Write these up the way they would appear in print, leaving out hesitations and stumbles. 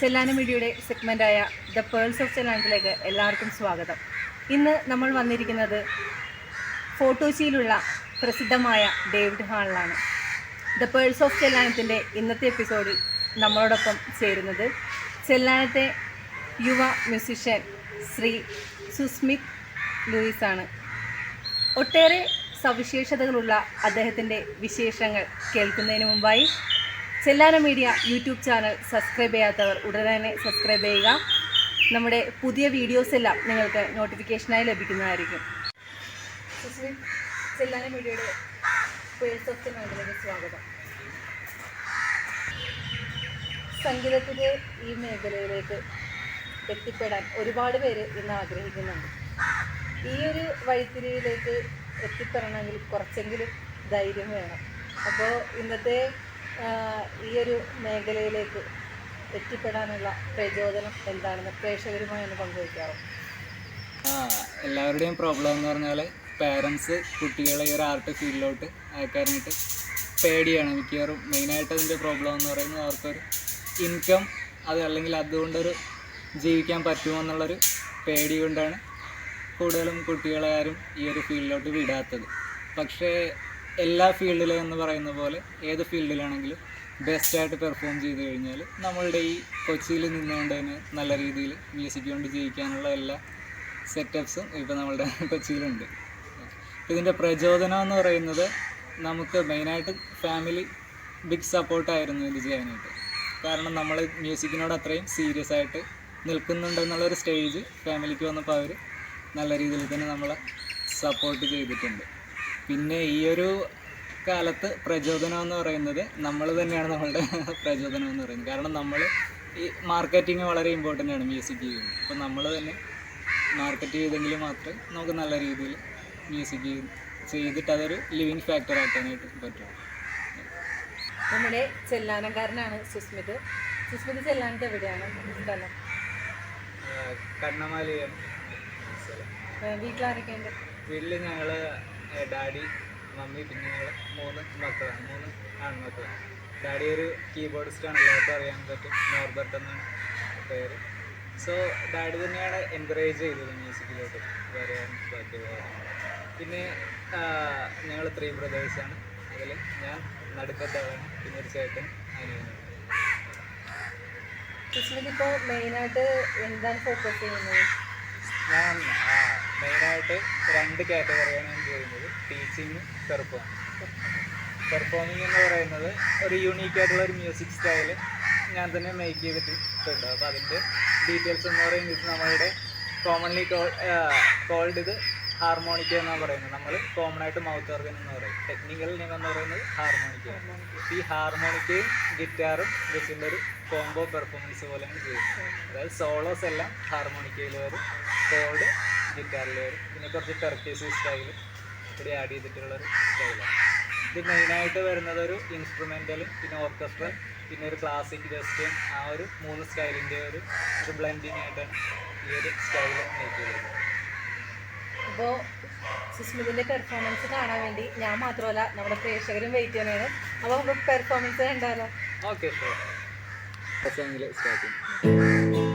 ചെല്ലാനം മീഡിയയുടെ സെഗ്മെൻ്റായ the pearls of ചെല്ലാനത്തിലേക്ക് എല്ലാവർക്കും സ്വാഗതം. ഇന്ന് നമ്മൾ വന്നിരിക്കുന്നത് ഫോർട്ടോച്ചിയിലുള്ള പ്രസിദ്ധമായ ഡേവിഡ് ഹാളിലാണ്. ദ പേൾസ് ഓഫ് ചെല്ലാനത്തിൻ്റെ ഇന്നത്തെ എപ്പിസോഡിൽ നമ്മളോടൊപ്പം ചേരുന്നത് ചെല്ലാനത്തെ യുവ മ്യൂസിഷ്യൻ ശ്രീ സുസ്മിത് ലൂയിസാണ്. ഒട്ടേറെ സവിശേഷതകളുള്ള അദ്ദേഹത്തിൻ്റെ വിശേഷങ്ങൾ കേൾക്കുന്നതിന് മുമ്പായി Chellanam media YouTube channel subscribe ചെയ്യാത്തവർ ഉടനെ തന്നെ സബ്സ്ക്രൈബ് ചെയ്യുക. നമ്മുടെ പുതിയ വീഡിയോസ് എല്ലാം നിങ്ങൾക്ക് നോട്ടിഫിക്കേഷനായി ലഭിക്കുന്നതായിരിക്കും. സുസ്മിത്, ചെല്ലാനം മീഡിയയുടെ പേഴ്സ് ഓഫ് ചെല്ലാനത്തിലേക്ക് സ്വാഗതം. സംഗീതത്തിൻ്റെ ഈ മേഖലയിലേക്ക് എത്തിപ്പെടാൻ ഒരുപാട് പേര് ഇന്ന് ആഗ്രഹിക്കുന്നുണ്ട്. ഈ ഒരു വഴിത്തിരിയിലേക്ക് എത്തിപ്പെടണമെങ്കിൽ കുറച്ചെങ്കിലും ധൈര്യം വേണം. അപ്പോൾ ഇന്നത്തെ ഈ ഒരു മേഖലയിലേക്ക് എത്തിപ്പെടാനുള്ള പ്രചോദനം എന്താണെന്ന് പ്രേക്ഷകരുമായി ഒന്ന് പങ്കുവയ്ക്കാറോ? എല്ലാവരുടെയും പ്രോബ്ലം എന്ന് പറഞ്ഞാൽ പേരൻസ് കുട്ടികളെ ഈ ഒരു ആർട്ട് ഫീൽഡിലോട്ട് അയക്കാനായിട്ട് പേടിയാണ് മിക്കവാറും. മെയിനായിട്ട് അതിൻ്റെ പ്രോബ്ലം എന്ന് പറയുന്നത് അവർക്കൊരു ഇൻകം അല്ലെങ്കിൽ അതുകൊണ്ടൊരു ജീവിക്കാൻ പറ്റുമോ എന്നുള്ളൊരു പേടി കൊണ്ടാണ് കൂടുതലും കുട്ടികളെ ആരും ഈ ഒരു ഫീൽഡിലോട്ട് വിടാത്തത്. പക്ഷേ എല്ലാ ഫീൽഡിലും എന്ന് പറയുന്ന പോലെ ഏത് ഫീൽഡിലാണെങ്കിലും ബെസ്റ്റായിട്ട് പെർഫോം ചെയ്ത് കഴിഞ്ഞാൽ നമ്മളുടെ ഈ കൊച്ചിയിൽ നിന്നുകൊണ്ട് തന്നെ നല്ല രീതിയിൽ മ്യൂസിക് കൊണ്ട് ജീവിക്കാനുള്ള എല്ലാ സെറ്റപ്സും ഇപ്പോൾ നമ്മളുടെ കൊച്ചിയിലുണ്ട്. ഇതിൻ്റെ പ്രചോദനം എന്ന് പറയുന്നത് നമുക്ക് മെയിനായിട്ട് ഫാമിലി ബിഗ് സപ്പോർട്ടായിരുന്നു ഇത് ചെയ്യാനായിട്ട്. കാരണം നമ്മൾ മ്യൂസിക്കിനോട് അത്രയും സീരിയസ് ആയിട്ട് നിൽക്കുന്നുണ്ടെന്നുള്ളൊരു സ്റ്റേജ് ഫാമിലിക്ക് വന്നപ്പോൾ അവർ നല്ല രീതിയിൽ തന്നെ നമ്മളെ സപ്പോർട്ട് ചെയ്തിട്ടുണ്ട്. പിന്നെ ഈ ഒരു കാലത്ത് പ്രചോദനം എന്ന് പറയുന്നത് നമ്മൾ തന്നെയാണ് നമ്മളുടെ പ്രചോദനം എന്ന് പറയുന്നത്. കാരണം നമ്മൾ ഈ മാർക്കറ്റിങ് വളരെ ഇമ്പോർട്ടൻ്റ് ആണ് മ്യൂസിക് ചെയ്യുന്നത്. അപ്പോൾ നമ്മൾ തന്നെ മാർക്കറ്റ് ചെയ്തെങ്കിൽ മാത്രമേ നമുക്ക് നല്ല രീതിയിൽ മ്യൂസിക് ചെയ്തിട്ട് അതൊരു ലിവിങ് ഫാക്ടർ ആക്കാനായിട്ട് പറ്റും. നമ്മുടെ ചെല്ലാനക്കാരനാണ് സുസ്മിത്. സുസ്മിത് ചെല്ലാനത്ത് എവിടെയാണ് സ്ഥലം? കണ്ണമാലിയാണ്. വീട്ടിലാരൊക്കെയുണ്ട്? വീട്ടിൽ ഞങ്ങൾ ഡാഡി, മമ്മി, പിന്നെ ഞങ്ങൾ 3 മക്കളാണ്, 3 ആൺമക്കളാണ്. ഡാഡി ഒരു കീബോർഡിസ്റ്റാണ്, എല്ലാവർക്കും അറിയാൻ പറ്റും, നോർബർട്ട് എന്നാണ് പേര്. സോ ഡാഡി തന്നെയാണ് എൻകറേജ് ചെയ്തത് മ്യൂസിക്കിലോട്ട് വരാൻ ബാക്കിയുള്ളത്. പിന്നെ ഞങ്ങൾ 3 ബ്രദേഴ്സാണ്. അതിൽ ഞാൻ നടുക്കത്താണ്, പിന്നെ ഒരു ചേട്ടൻ, അനിയനും. ഇപ്പോൾ മെയിനായിട്ട് എന്താണ് ഫോക്കസ് ചെയ്യുന്നത്? ഞാൻ മെയിനായിട്ട് 2 കാറ്റഗറിയാണ് ഞാൻ ചെയ്യുന്നത്, ടീച്ചിങ്, പെർഫോമിങ് എന്ന് പറയുന്നത് ഒരു യൂണീക്കായിട്ടുള്ള ഒരു മ്യൂസിക് സ്റ്റൈല് ഞാൻ തന്നെ മേക്ക് ചെയ്തിട്ടുണ്ട്. അപ്പോൾ അതിൻ്റെ ഡീറ്റെയിൽസ് എന്ന് പറയുന്നത് നമ്മളുടെ കോമൺലി കോൾഡ് ഇത് ഹാർമോണിക്ക എന്നാണ് പറയുന്നത്. നമ്മൾ കോമൺ ആയിട്ട് മൗത്ത് ഓർഗൻ എന്ന് പറയും. ടെക്നിക്കൽ നെയിം എന്ന് പറയുന്നത് ഹാർമോണിക്ക. ഈ ഹാർമോണിക്കയും ഗിറ്റാറും വെച്ചിട്ടുള്ള ഒരു കോംബോ പെർഫോമൻസ് പോലെയാണ് ചെയ്യുന്നത്. അതായത് സോളോസ് എല്ലാം ഹാർമോണിക്കയിൽ വരും, കോഡ് ഗിറ്റാറിൽ വരും, പിന്നെ കുറച്ച് ടർക്കീസ് സ്റ്റൈൽ ഇവിടെ ആഡ് ചെയ്തിട്ടുള്ളൊരു സ്റ്റൈലാണ്. ഇത് മെയിനായിട്ട് വരുന്നത് ഒരു ഇൻസ്ട്രുമെൻ്റലും പിന്നെ ഓർക്കസ്ട്രൽ പിന്നെ ഒരു ക്ലാസിക് വെസ്റ്റേൺ, ആ ഒരു 3 സ്റ്റൈലിൻ്റെ ഒരു ബ്ലെൻഡിങ് ആയിട്ടാണ് ഈ ഒരു സ്റ്റൈൽ മേക്ക് ചെയ്തത്. അപ്പോൾ സുസ്മിതിൻ്റെ പെർഫോമൻസ് കാണാൻ വേണ്ടി ഞാൻ മാത്രമല്ല നമ്മുടെ പ്രേക്ഷകരും വെയിറ്റ് ചെയ്യണേണ്. അപ്പോൾ നമുക്ക് പെർഫോമൻസ് കണ്ടാലോ? Okay, sure. സ്റ്റാർട്ട് ചെയ്യും.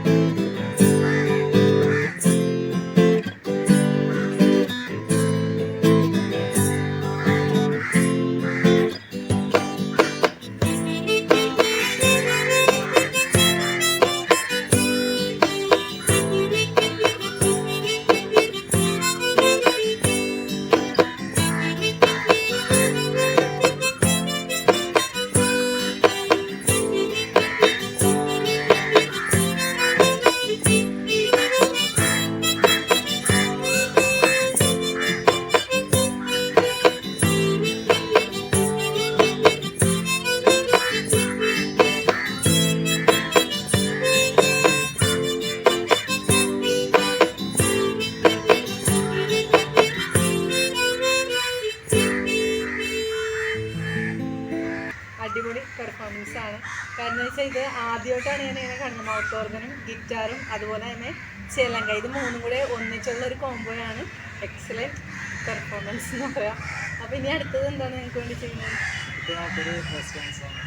അടിപൊളി പെർഫോമൻസ് ആണ്. കാരണം എന്ന് വെച്ചാൽ ഇത് ആദ്യമായിട്ടാണ് ഞാൻ ഇങ്ങനെ കാണുന്നത്. മൗത്ത് ഓർഗനും ഗിറ്റാറും അതുപോലെ തന്നെ ചെലങ്ക, ഇത് 3 കൂടെ ഒന്നിച്ചുള്ള ഒരു കോംബോയാണ് എക്സലൻറ്റ് പെർഫോമൻസ് എന്ന് പറയാം. അപ്പോൾ ഇനി അടുത്തത് എന്താണ് നിങ്ങൾക്ക് വേണ്ടി ചെയ്യുന്നത്? ഇപ്പോൾ നമുക്കൊരു വെസ്റ്റേൺ സോങ്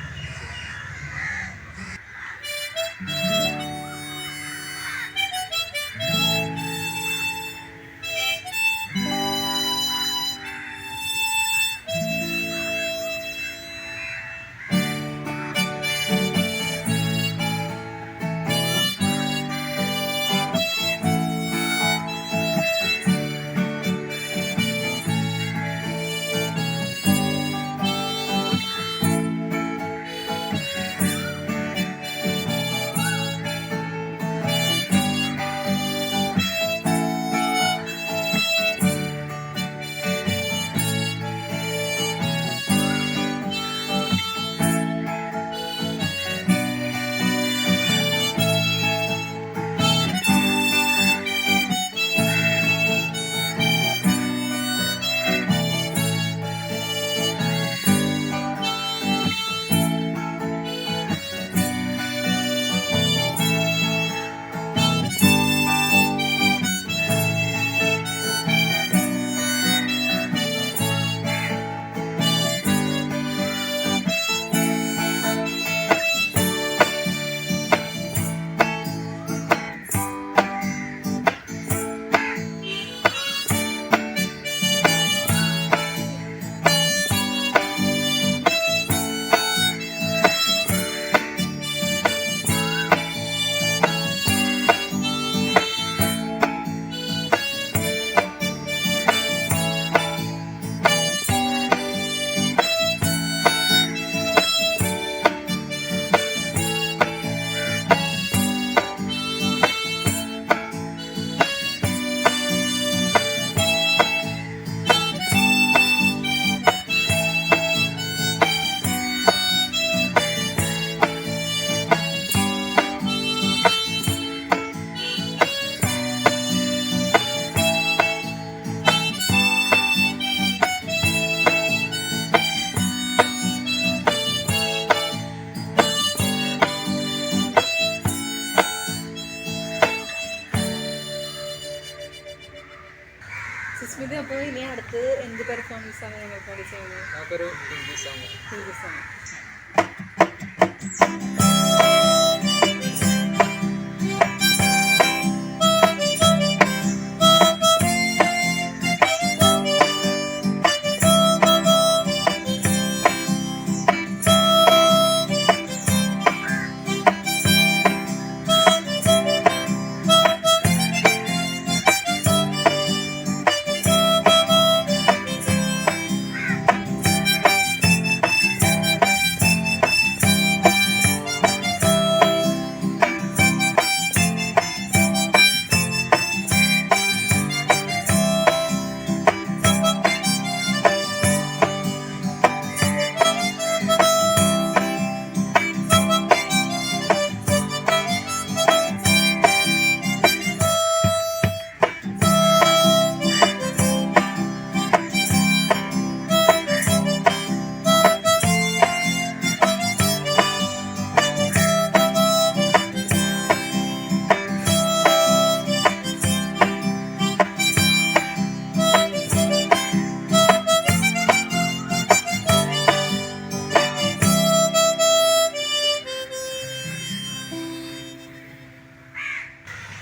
സുസ്മിത, അപ്പോൾ ഇനി അടുത്ത് എന്ത് പെർഫോമൻസ് ആണ് ഞങ്ങൾക്ക് വേണ്ടി ചെയ്യുന്നത്? നമുക്കൊരു Hindi song. Hindi song.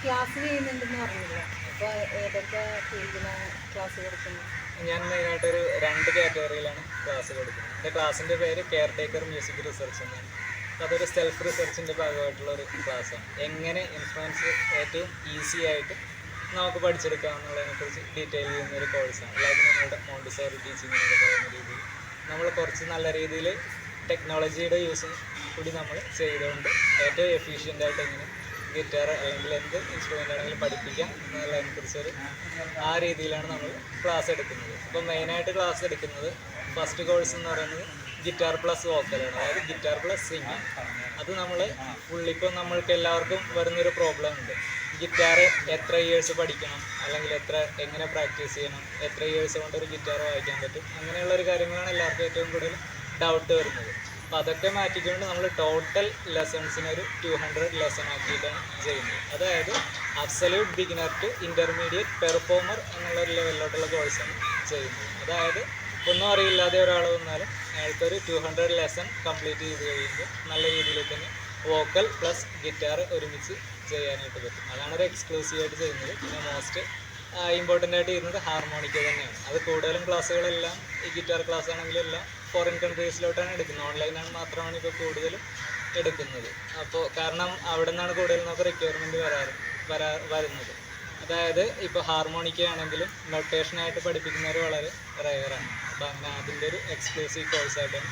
Class ചെയ്യുന്നുണ്ടെന്ന് പറഞ്ഞില്ല, അപ്പോൾ ഏതൊക്കെ ഫീൽഡിലാണ് ക്ലാസ് കൊടുക്കുന്നത്? ഞാൻ മെയിനായിട്ടൊരു 2 കാറ്റഗറിയിലാണ് ക്ലാസ് കൊടുക്കുന്നത്. എൻ്റെ ക്ലാസ്സിൻ്റെ പേര് കെയർ ടേക്കർ മ്യൂസിക് റിസർച്ച് എന്നാണ്. അതൊരു സെൽഫ് റിസർച്ചിൻ്റെ ഭാഗമായിട്ടുള്ള ഒരു ക്ലാസ്സാണ്. എങ്ങനെ ഇൻഫ്ലുവൻസ് ഏറ്റവും ഈസി ആയിട്ട് നമുക്ക് പഠിച്ചെടുക്കാം എന്നുള്ളതിനെക്കുറിച്ച് ഡീറ്റെയിൽ ചെയ്യുന്ന ഒരു കോഴ്സാണ്. അല്ലാതെ നമ്മളുടെ മോണ്ടിസോറി ടീച്ചിങ് എന്നൊക്കെ പറയുന്ന രീതിയിൽ നമ്മൾ കുറച്ച് നല്ല രീതിയിൽ ടെക്നോളജിയുടെ യൂസ് കൂടി നമ്മൾ ചെയ്തുകൊണ്ട് ഏറ്റവും എഫിഷ്യൻ്റായിട്ട് എങ്ങനെ ഗിറ്റാർ അല്ലെങ്കിൽ എന്ത് ഇൻസ്ട്രുമെൻ്റ് ആണെങ്കിലും പഠിപ്പിക്കാം എന്നുള്ളതിനെക്കുറിച്ചൊരു ആ രീതിയിലാണ് നമ്മൾ ക്ലാസ് എടുക്കുന്നത്. അപ്പോൾ മെയിനായിട്ട് ക്ലാസ് എടുക്കുന്നത് ഫസ്റ്റ് കോഴ്സ് എന്ന് പറയുന്നത് ഗിറ്റാർ പ്ലസ് വോക്കലാണ്, അതായത് ഗിറ്റാർ പ്ലസ് സിംഗിങ്. അത് നമ്മൾ ഫുള്ളിപ്പോൾ നമ്മൾക്ക് എല്ലാവർക്കും വരുന്നൊരു പ്രോബ്ലം ഉണ്ട്. ഗിറ്റാർ എത്ര ഇയേഴ്സ് പഠിക്കണം, അല്ലെങ്കിൽ എങ്ങനെ പ്രാക്ടീസ് ചെയ്യണം, എത്ര ഇയേഴ്സ് കൊണ്ട് ഒരു ഗിറ്റാർ വായിക്കാൻ പറ്റും, അങ്ങനെയുള്ളൊരു കാര്യങ്ങളാണ് എല്ലാവർക്കും ഏറ്റവും കൂടുതൽ ഡൗട്ട് വരുന്നത്. അപ്പോൾ അതൊക്കെ മാറ്റിക്കൊണ്ട് നമ്മൾ ടോട്ടൽ ലെസൺസിനൊരു 200 ലെസൺ ആക്കിയിട്ടാണ് ചെയ്യുന്നത്. അതായത് absolute beginner to intermediate performer എന്നുള്ളൊരു ലെവലിലോട്ടുള്ള കോഴ്സാണ് ചെയ്യുന്നത്. അതായത് ഒന്നും അറിയില്ലാതെ ഒരാൾ വന്നാലും അയാൾക്കൊരു 200 ലെസൺ കംപ്ലീറ്റ് ചെയ്ത് കഴിയുമ്പോൾ നല്ല രീതിയിൽ തന്നെ വോക്കൽ പ്ലസ് ഗിറ്റാർ ഒരുമിച്ച് ചെയ്യാനായിട്ട് പറ്റും. അതാണ് ഒരു എക്സ്ക്ലൂസീവായിട്ട് ചെയ്യുന്നത്. പിന്നെ മോസ്റ്റ് ഇമ്പോർട്ടൻ്റ് ആയിട്ട് ചെയ്യുന്നത് ഹാർമോണിക്ക തന്നെയാണ്. അത് കൂടുതലും ക്ലാസ്സുകളെല്ലാം ഈ ഗിറ്റാർ ക്ലാസ് ആണെങ്കിലും എല്ലാം ഫോറിൻ കൺട്രീസിലോട്ടാണ് എടുക്കുന്നത്. ഓൺലൈനാണ് മാത്രമാണ് ഇപ്പോൾ കൂടുതലും എടുക്കുന്നത്. അപ്പോൾ കാരണം അവിടെ നിന്നാണ് കൂടുതൽ നമുക്ക് റിക്വയർമെൻറ്റ് വരുന്നത്. അതായത് ഇപ്പോൾ ഹാർമോണിക്ക ആണെങ്കിലും നൊട്ടേഷനായിട്ട് പഠിപ്പിക്കുന്നവർ വളരെ റെയറാണ്. അപ്പോൾ അങ്ങനെ അതിൻ്റെ ഒരു എക്സ്ക്ലൂസീവ് കോഴ്സായിട്ടാണ്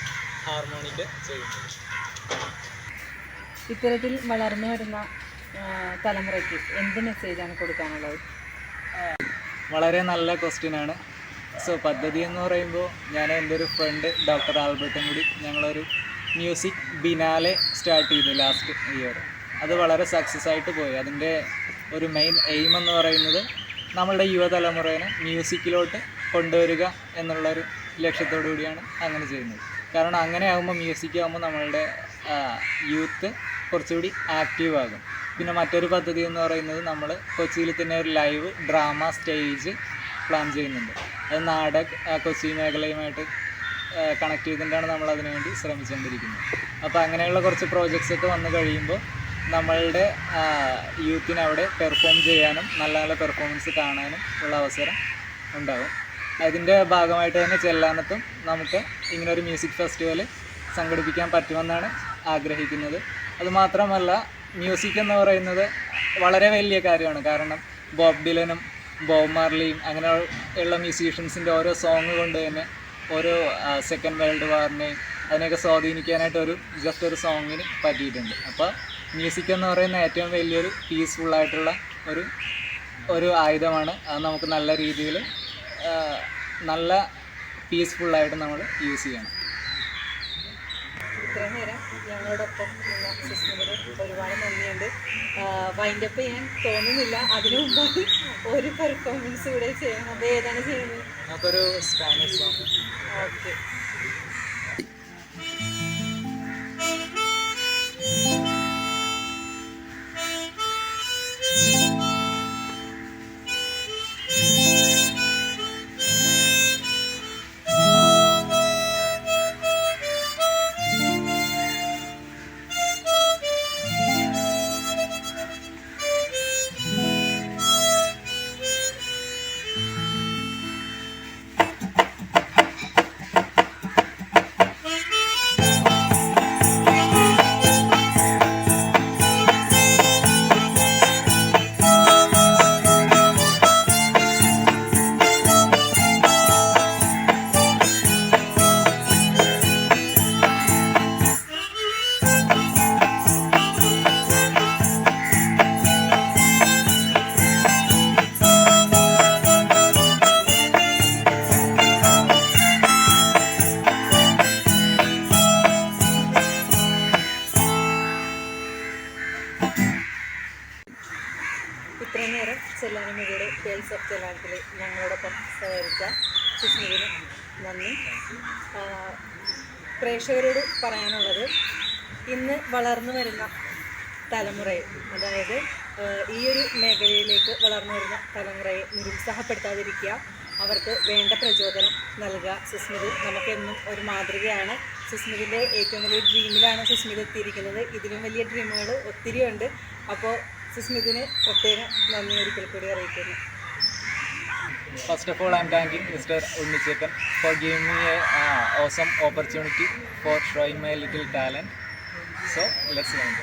ഹാർമോണിക്ക ചെയ്യുന്നത്. ഇത്തരത്തിൽ വളർന്നു വരുന്ന തലമുറയ്ക്ക് എന്ത് മെസ്സേജാണ് കൊടുക്കാനുള്ളത്? വളരെ നല്ല ക്വസ്റ്റ്യനാണ്. സോ പദ്ധതി എന്ന് പറയുമ്പോൾ ഞാൻ എൻ്റെ ഒരു ഫ്രണ്ട് ഡോക്ടർ ആൽബർട്ടും കൂടി ഞങ്ങളൊരു മ്യൂസിക് ബിനാലെ സ്റ്റാർട്ട് ചെയ്തു ലാസ്റ്റ് ഇയർ. അത് വളരെ സക്സസ് ആയിട്ട് പോയി. അതിൻ്റെ ഒരു മെയിൻ എയിം എന്ന് പറയുന്നത് നമ്മളുടെ യുവതലമുറയെ മ്യൂസിക്കിലോട്ട് കൊണ്ടുവരിക എന്നുള്ളൊരു ലക്ഷ്യത്തോടു കൂടിയാണ് അങ്ങനെ ചെയ്യുന്നത്. കാരണം അങ്ങനെ ആകുമ്പോൾ മ്യൂസിക് ആകുമ്പോൾ നമ്മളുടെ യൂത്ത് കുറച്ചുകൂടി ആക്റ്റീവ് ആകും. പിന്നെ മറ്റൊരു പദ്ധതി എന്ന് പറയുന്നത് നമ്മൾ കൊച്ചിയിൽ തന്നെ ഒരു ലൈവ് ഡ്രാമ സ്റ്റേജ് പ്ലാൻ ചെയ്യുന്നുണ്ട്. അത് നാടക് കൊച്ചി മേഖലയുമായിട്ട് കണക്ട് ചെയ്തിട്ടാണ് നമ്മൾ അതിനു വേണ്ടി ശ്രമിച്ചുകൊണ്ടിരിക്കുന്നത്. അപ്പോൾ അങ്ങനെയുള്ള കുറച്ച് പ്രോജക്ട്സൊക്കെ വന്നു കഴിയുമ്പോൾ നമ്മളുടെ യൂത്തിനെ അവിടെ പെർഫോം ചെയ്യാനും നല്ല നല്ല പെർഫോമൻസ് കാണാനും ഉള്ള അവസരം ഉണ്ടാകും. അതിൻ്റെ ഭാഗമായിട്ട് തന്നെ ചെല്ലാനത്തും നമുക്ക് ഇങ്ങനൊരു മ്യൂസിക് ഫെസ്റ്റിവൽ സംഘടിപ്പിക്കാൻ പറ്റുമെന്നാണ് ആഗ്രഹിക്കുന്നത്. അതുമാത്രമല്ല മ്യൂസിക് എന്ന് പറയുന്നത് വളരെ വലിയ കാര്യമാണ്. കാരണം ബോബ് ഡിലനും ബോബ് മാർലിയും അങ്ങനെ ഉള്ള മ്യൂസീഷ്യൻസിൻ്റെ ഓരോ സോങ് കൊണ്ട് തന്നെ ഓരോ സെക്കൻഡ് വേൾഡ് വാറിനെയും അതിനെയൊക്കെ സ്വാധീനിക്കാനായിട്ട് ജസ്റ്റ് ഒരു സോങ്ങിന് പറ്റിയിട്ടുണ്ട്. അപ്പോൾ മ്യൂസിക് എന്ന് പറയുന്ന ഏറ്റവും വലിയൊരു പീസ്ഫുള്ളായിട്ടുള്ള ഒരു ആയുധമാണ്. അത് നമുക്ക് നല്ല രീതിയിൽ നല്ല പീസ്ഫുള്ളായിട്ട് നമ്മൾ യൂസ് ചെയ്യണം. ഇത്രയും നേരം ഞങ്ങളോടൊപ്പം സുസ്മിതയ്ക്ക് ഒരുപാട് നന്ദിയുണ്ട്. വൈൻഡപ്പ് ചെയ്യാൻ തോന്നുന്നില്ല. അതിനു മുമ്പ് ഒരു പെർഫോമൻസ് കൂടെ ചെയ്യണം. അത് ഏതാണ് ചെയ്യുന്നത്? നമുക്കൊരു സ്പാനിഷ് സോങ്. ഓക്കെ. ഓഫ് ചെലാനത്തിൽ ഞങ്ങളോടൊപ്പം സഹകരിച്ച സുസ്മിതിന് നന്ദി. പ്രേക്ഷകരോട് പറയാനുള്ളത്, ഇന്ന് വളർന്നു വരുന്ന തലമുറയെ, അതായത് ഈ ഒരു മേഖലയിലേക്ക് വളർന്നു വരുന്ന തലമുറയെ നിരുത്സാഹപ്പെടുത്താതിരിക്കുക, അവർക്ക് വേണ്ട പ്രചോദനം നൽകുക. സുസ്മിത് നമുക്കെന്നും ഒരു മാതൃകയാണ്. സുസ്മിതിൻ്റെ ഏറ്റവും വലിയ ഡ്രീമിലാണ് സുസ്മിത് എത്തിയിരിക്കുന്നത്. ഇതിലും വലിയ ഡ്രീമുകൾ ഒത്തിരി ഉണ്ട്. അപ്പോൾ സുസ്മിതിന് പ്രത്യേകം നന്ദി ഒരിക്കൽ കൂടി അറിയിക്കുന്നു. First of all, I'm thanking Mr. Unnichekan for giving me an awesome opportunity for showing my little talent. So, let's learn.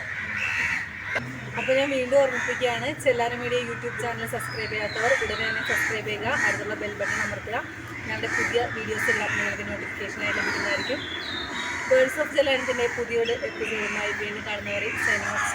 അപ്പോൾ ഞാൻ വീണ്ടും ഓർമ്മിപ്പിക്കുകയാണ്, Chellanam media YouTube channel subscribe ചെയ്യാത്തവർ ഉടനെ തന്നെ സബ്സ്ക്രൈബ് ചെയ്യുക. അടുത്തുള്ള ബെൽ ബട്ടൺ അമർത്തുക. ഞങ്ങളുടെ പുതിയ വീഡിയോസ് എല്ലാം നിങ്ങൾക്ക് നോട്ടിഫിക്കേഷനായി ലഭിക്കുന്നതായിരിക്കും. ഗേൾസ് ഓഫ് ചെല്ലാനത്തിൻ്റെ പുതിയൊരു എപ്പിസോഡുമായി വീണ്ടും കാണുന്നവരെ സൈനിങ് ഓഫ്.